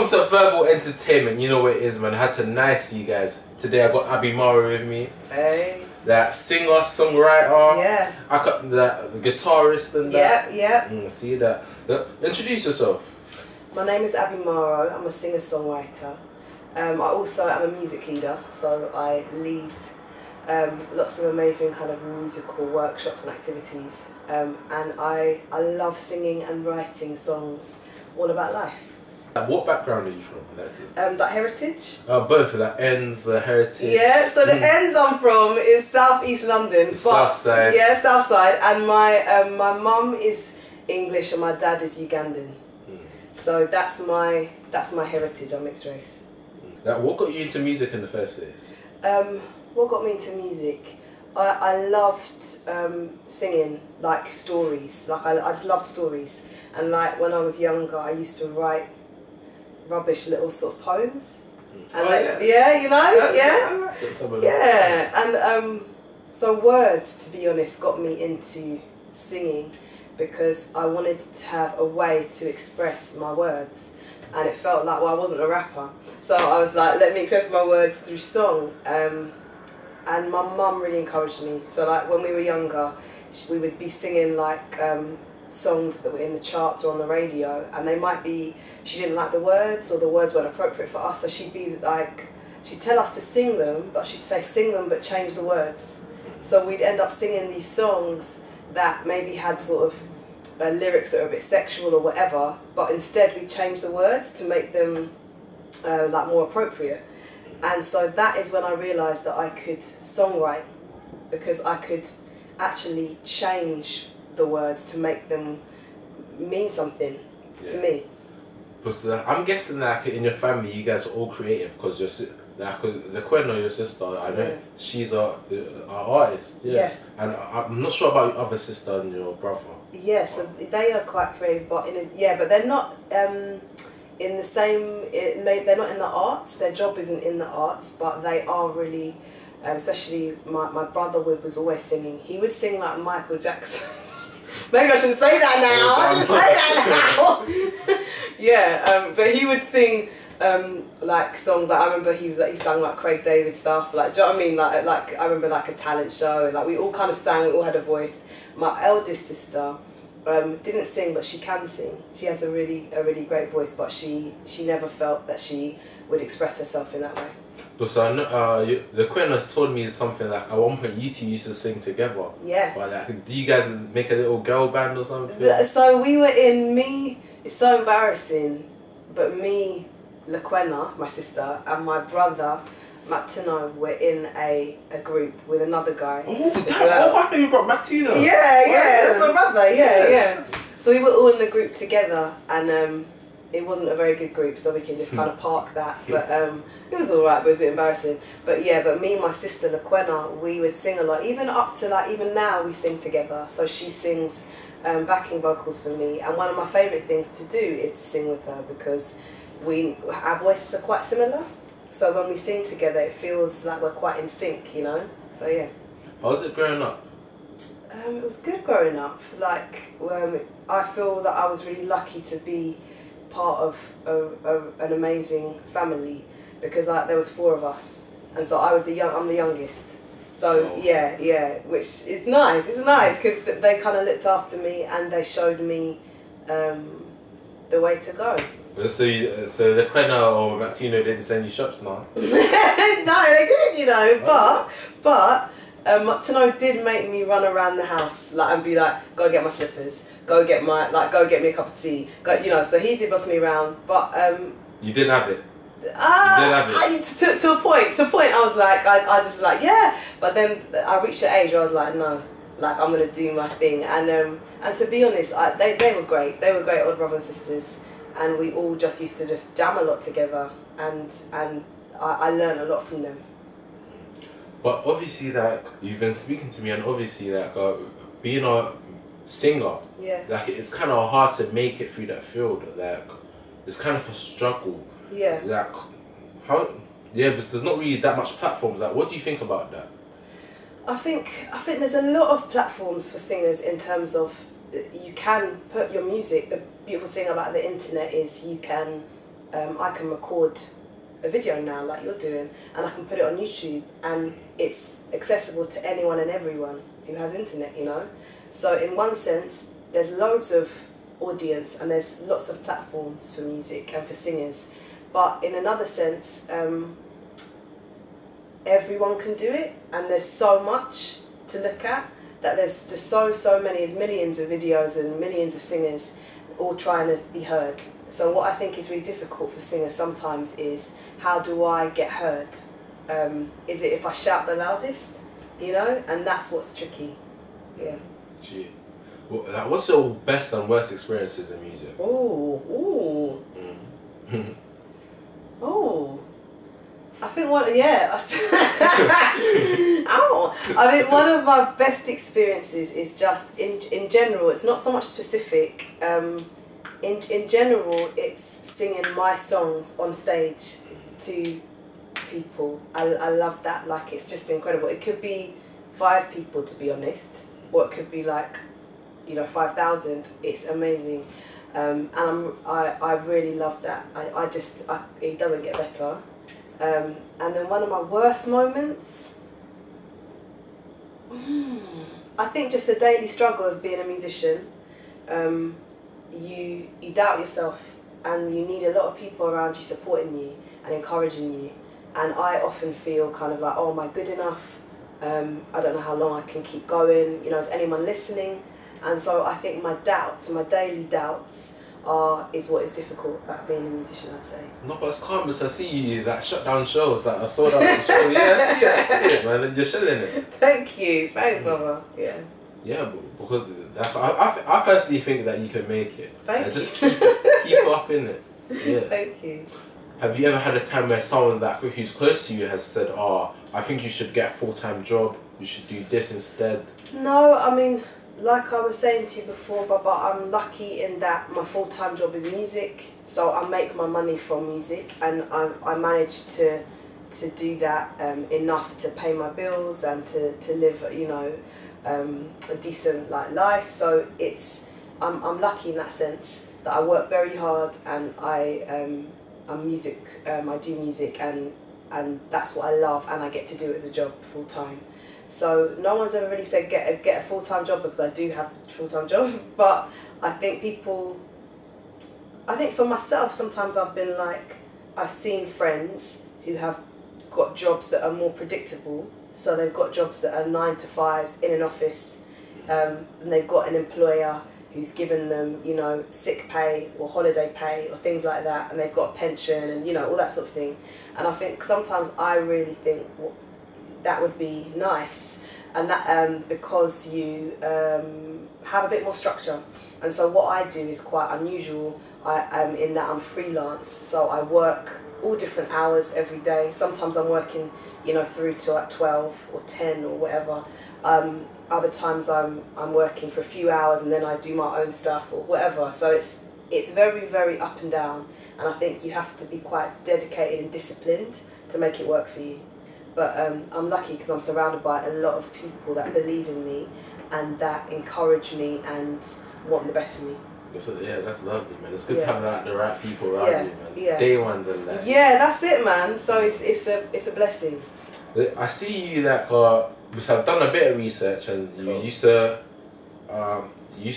Welcome to Verbal Entertainment. You know what it is, man. I had to nice you guys. Today I got Abimaro with me. Hey. That singer, songwriter. Yeah. I got that guitarist and that. Yeah. See that. Introduce yourself. My name is Abimaro. I'm a singer-songwriter. I also am a music leader, so I lead lots of amazing kind of musical workshops and activities. And I love singing and writing songs all about life. What background are you from? That heritage. Both of that ends, heritage. Yeah, so the ends I'm from is South East London. South side. Yeah, South side. And my mum is English and my dad is Ugandan. So that's my heritage. I'm mixed race. What got you into music in the first place? What got me into music? I loved singing, like stories. Like I just loved stories. And like when I was younger, I used to write rubbish little sort of poems. And yeah, you know, yeah. And so words, to be honest, got me into singing because I wanted to have a way to express my words, and it felt like, well, I wasn't a rapper, so I was like, let me express my words through song. And my mum really encouraged me. So like when we were younger, we would be singing like songs that were in the charts or on the radio, and they might be, she didn't like the words or the words weren't appropriate for us, so she'd be like, she'd tell us to sing them, but she'd say sing them but change the words. So we'd end up singing these songs that maybe had sort of lyrics that are a bit sexual or whatever, but instead we changed the words to make them like more appropriate. And so that is when I realised that I could songwrite, because I could actually change the words to make them mean something to me. But I'm guessing that in your family you guys are all creative, because the Queno, your sister, I know she's a artist. Yeah. And I'm not sure about your other sister and your brother. Yeah, so they are quite creative, but but they're not in the same. They're not in the arts. Their job isn't in the arts, but they are really. Especially my brother was always singing. He would sing like Michael Jackson. Maybe I shouldn't say that now. I shouldn't say that now. Yeah, but he would sing like songs. Like I remember he sang like Craig David stuff. Like, do you know what I mean? Like I remember like a talent show. And, like we all kind of sang. We all had a voice. My eldest sister didn't sing, but she can sing. She has a really great voice, but she never felt that she would express herself in that way. So I know, the Queen has told me something that at one point you two used to sing together. Yeah. But like, do you guys make a little girl band or something? So we were in it's so embarrassing, but me, Laquena, my sister, and my brother, Matino, were in a group with another guy. Oh, I know you brought Matino. Yeah, that's my brother, yeah. So we were all in a group together, and it wasn't a very good group, so we can just kind of park that. But it was alright, but it was a bit embarrassing. But yeah, but me and my sister Laquena, we would sing a lot. Even up to like, even now we sing together. So she sings backing vocals for me. And one of my favourite things to do is to sing with her, because our voices are quite similar. So when we sing together, it feels like we're quite in sync, you know? So yeah. How was it growing up? It was good growing up. Like, I feel that I was really lucky to be part of an amazing family, because there was 4 of us, and so I'm the youngest. So yeah, which is nice. It's nice because they kind of looked after me and they showed me the way to go. So the Quena or Matino didn't send you shops now? No, they didn't, you know. But Matino did make me run around the house and be like, go get my slippers, go get me a cup of tea, go, you know. So he did boss me around, but you didn't have it. To a point, I was like, I just like, yeah. But then I reached an age where I was like, no, like I'm gonna do my thing. And to be honest, they were great. They were great older brothers and sisters, and we all just used to just jam a lot together. And I learned a lot from them. But obviously, like you've been speaking to me, and obviously, like being a singer, like it's kind of hard to make it through that field. Like it's kind of a struggle. Yeah. Like, how? Yeah, but there's not really that much platforms. Like, what do you think about that? I think there's a lot of platforms for singers in terms of you can put your music. The beautiful thing about the internet is you can I can record a video now like you're doing, and I can put it on YouTube, and it's accessible to anyone and everyone who has internet, you know. So in one sense, there's loads of audience and there's lots of platforms for music and for singers, but in another sense, everyone can do it, and there's so much to look at that there's just so many, there's millions of videos and millions of singers all trying to be heard. So what I think is really difficult for singers sometimes is, how do I get heard? Is it if I shout the loudest, you know? And that's what's tricky. Yeah. Gee. Well, what's your best and worst experiences in music? Oh. Oh. I think one, yeah. I think one of my best experiences is just in general. It's not so much specific. In general, it's singing my songs on stage to people. I love that. Like, it's just incredible. It could be 5 people, to be honest, or it could be like, you know, 5,000. It's amazing, and I really love that. It doesn't get better. And then one of my worst moments, I think just the daily struggle of being a musician. You doubt yourself, and you need a lot of people around you supporting you and encouraging you. And I often feel kind of like, oh, am I good enough? I don't know how long I can keep going. You know, is anyone listening? And so I think my doubts, my daily doubts, is what is difficult about being a musician, I'd say. No, but it's calm, because I see you that shut down shows, like I saw that show. Yeah, I see it, man. You're chilling it. Thank you, thanks, brother. Yeah. Yeah, because I personally think that you can make it. Thank you. Just keep up in it. Yeah. Thank you. Have you ever had a time where someone who's close to you has said, "Oh, I think you should get a full-time job. You should do this instead"? No, I mean, like I was saying to you before, Baba, I'm lucky in that my full-time job is music, so I make my money from music, and I manage to do that enough to pay my bills and to live, you know, a decent life. So I'm lucky in that sense that I work very hard, and I'm music. I do music, and that's what I love, and I get to do it as a job full time. So no one's ever really said get a full-time job, because I do have a full-time job. But I think for myself, sometimes I've been like, I've seen friends who have got jobs that are more predictable. So they've got jobs that are 9 to 5s in an office, and they've got an employer who's given them, you know, sick pay or holiday pay or things like that, and they've got a pension and, you know, all that sort of thing. And I think sometimes I really think that would be nice, and that because you have a bit more structure. And so what I do is quite unusual. In that I'm freelance, so I work all different hours every day. Sometimes I'm working, you know, through to like 12 or 10 or whatever. Other times I'm working for a few hours, and then I do my own stuff or whatever. So it's very, very up and down, and I think you have to be quite dedicated and disciplined to make it work for you. But I'm lucky because I'm surrounded by a lot of people that believe in me and that encourage me and want the best for me. Yeah, that's lovely, man. It's good to have the right people around you, man. Yeah. Day ones and that. Yeah, that's it, man. So it's a blessing. I see you because I've done a bit of research, and you used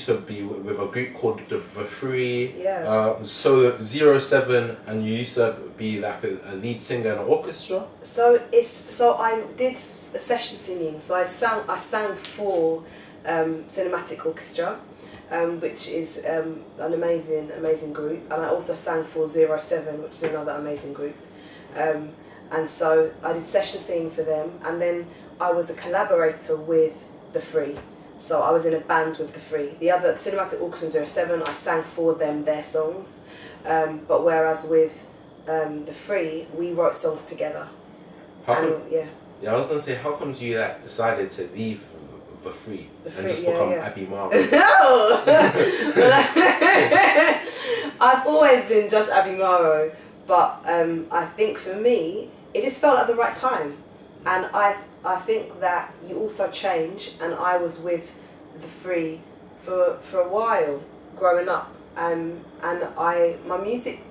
to be with a group called the Three. Yeah. So 07, and you used to be like a lead singer in an orchestra. So I did session singing. So I sang for Cinematic Orchestra, which is an amazing group, and I also sang for 07, which is another amazing group. And so I did session singing for them, and then I was a collaborator with the Three. So I was in a band with the Three. The other Cinematic Orchestra 07, I sang for them their songs, but whereas with the Three, we wrote songs together. Yeah, I was gonna say, how come you decided to leave the Three and just become Abimaro? No, I've always been just Abimaro, but I think for me, it just felt at the right time, and I think that you also change, and I was with the Three for a while growing up, and my music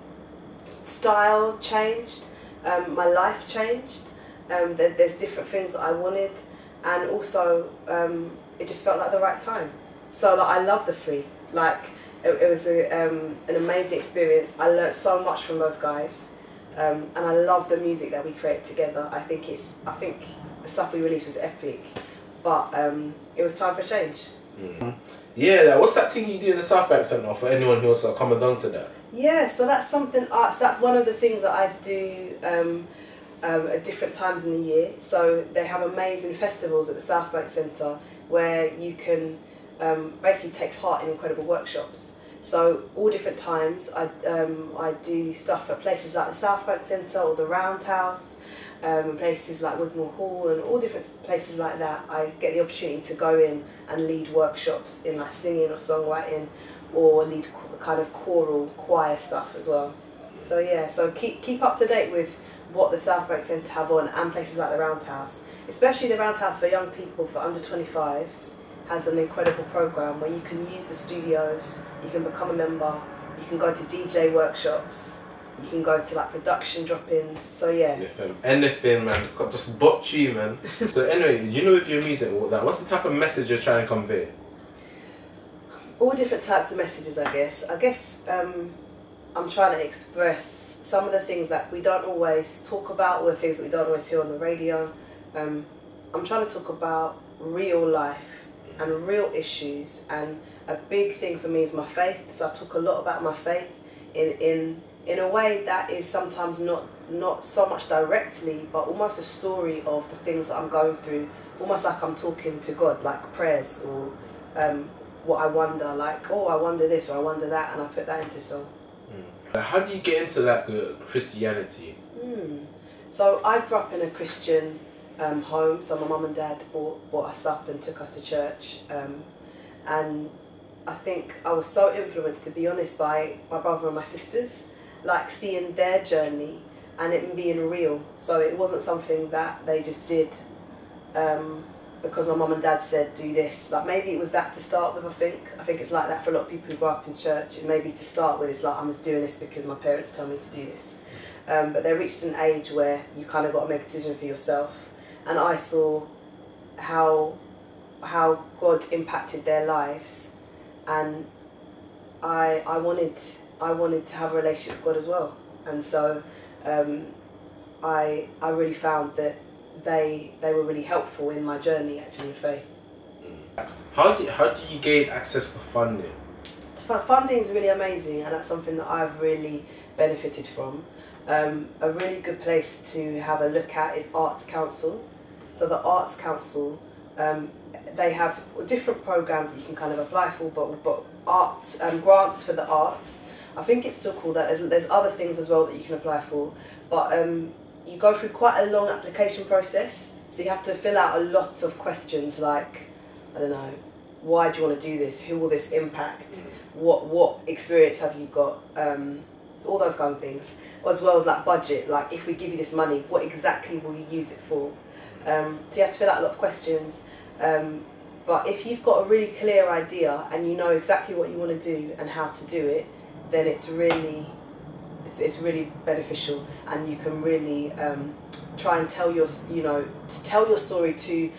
style changed, my life changed. There's different things that I wanted, and also it just felt like the right time. So like, I love the Free. Like it was an amazing experience. I learnt so much from those guys, and I love the music that we create together. I think the stuff we released was epic, but it was time for change. Yeah, what's that thing you do in the South Bank Centre for anyone who wants to come along to that? Yeah, so that's something. So that's one of the things that I do at different times in the year. So they have amazing festivals at the South Bank Centre where you can basically take part in incredible workshops. So all different times I do stuff at places like the South Bank Centre or the Roundhouse, places like Woodmore Hall, and all different places like that. I get the opportunity to go in and lead workshops in like singing or songwriting, or lead kind of choral choir stuff as well. So yeah, so keep up to date with what the South Bank Centre have on, and places like the Roundhouse. Especially the Roundhouse for young people, for under 25s, has an incredible programme where you can use the studios, you can become a member, you can go to DJ workshops, you can go to like production drop-ins, so yeah. Anything man, just botch you man. So anyway, you know with your music, what's the type of message you're trying to convey? All different types of messages, I guess. I'm trying to express some of the things that we don't always talk about, or the things that we don't always hear on the radio. I'm trying to talk about real life and real issues, and a big thing for me is my faith. So I talk a lot about my faith in a way that is sometimes not so much directly, but almost a story of the things that I'm going through, almost like I'm talking to God, like prayers, or what I wonder, like, oh, I wonder this or I wonder that, and I put that into song. How do you get into like Christianity? So I grew up in a Christian home, so my mum and dad brought us up and took us to church, and I think I was so influenced, to be honest, by my brother and my sisters, like seeing their journey and it being real. So it wasn't something that they just did because my mum and dad said do this. Like maybe it was that to start with. I think it's like that for a lot of people who grow up in church. And maybe to start with, it's like I was doing this because my parents told me to do this. But they reached an age where you kind of got to make a decision for yourself. And I saw how God impacted their lives, and I wanted to have a relationship with God as well. And so I really found that they were really helpful in my journey actually of faith. How do you gain access to funding? Funding is really amazing, and that's something that I've really benefited from. A really good place to have a look at is Arts Council. So the Arts Council, they have different programs that you can kind of apply for, but arts grants for the arts. I think it's still called that. There's other things as well that you can apply for, but you go through quite a long application process. So you have to fill out a lot of questions like, I don't know, why do you want to do this? Who will this impact? What experience have you got? All those kind of things, as well as like budget. Like if we give you this money, what exactly will you use it for? So you have to fill out a lot of questions. But if you've got a really clear idea and you know exactly what you want to do and how to do it, then it's really beneficial, and you can really try and tell your story to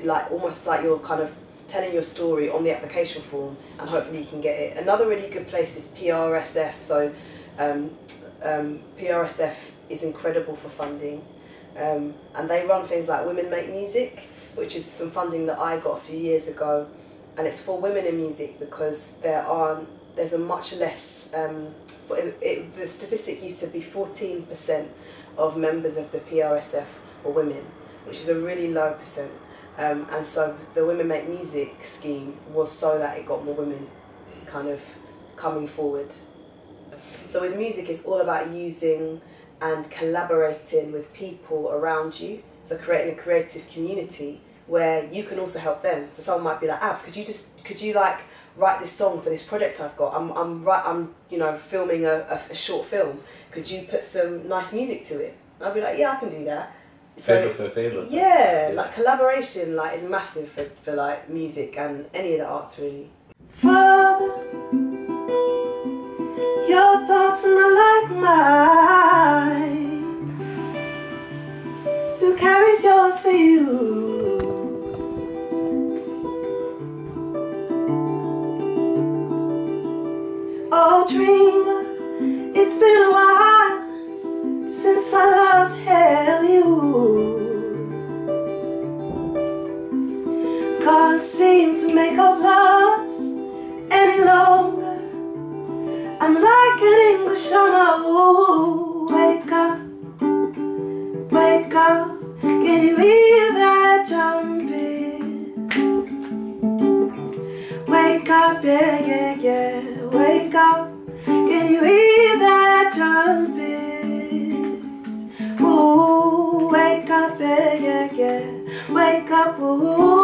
like almost like you're kind of telling your story on the application form, and hopefully you can get it. Another really good place is PRSF. So PRSF is incredible for funding, and they run things like Women Make Music, which is some funding that I got a few years ago, and it's for women in music because there's a much less, the statistic used to be 14% of members of the PRSF were women, which is a really low percent. And so the Women Make Music scheme was so that it got more women kind of coming forward. So with music, it's all about using and collaborating with people around you. So creating a creative community where you can also help them. So someone might be like, Abs, could you like write this song for this project I've got? I'm filming a short film. Could you put some nice music to it? I'll be like, yeah, I can do that. So, favour for favour. Yeah, like collaboration like is massive for like music and any of the arts really. Father, your thoughts heart's not like mine. Who carries yours for you? Oh dreamer, it's been a while since I last held you. Can't seem to make up lost any longer. I'm like an English summer. Ooh, wake up, can you hear that jumping? Wake up, yeah, yeah, yeah. Wake up, can you hear that jumping? Ooh, wake up, yeah, yeah, yeah. Wake up, ooh.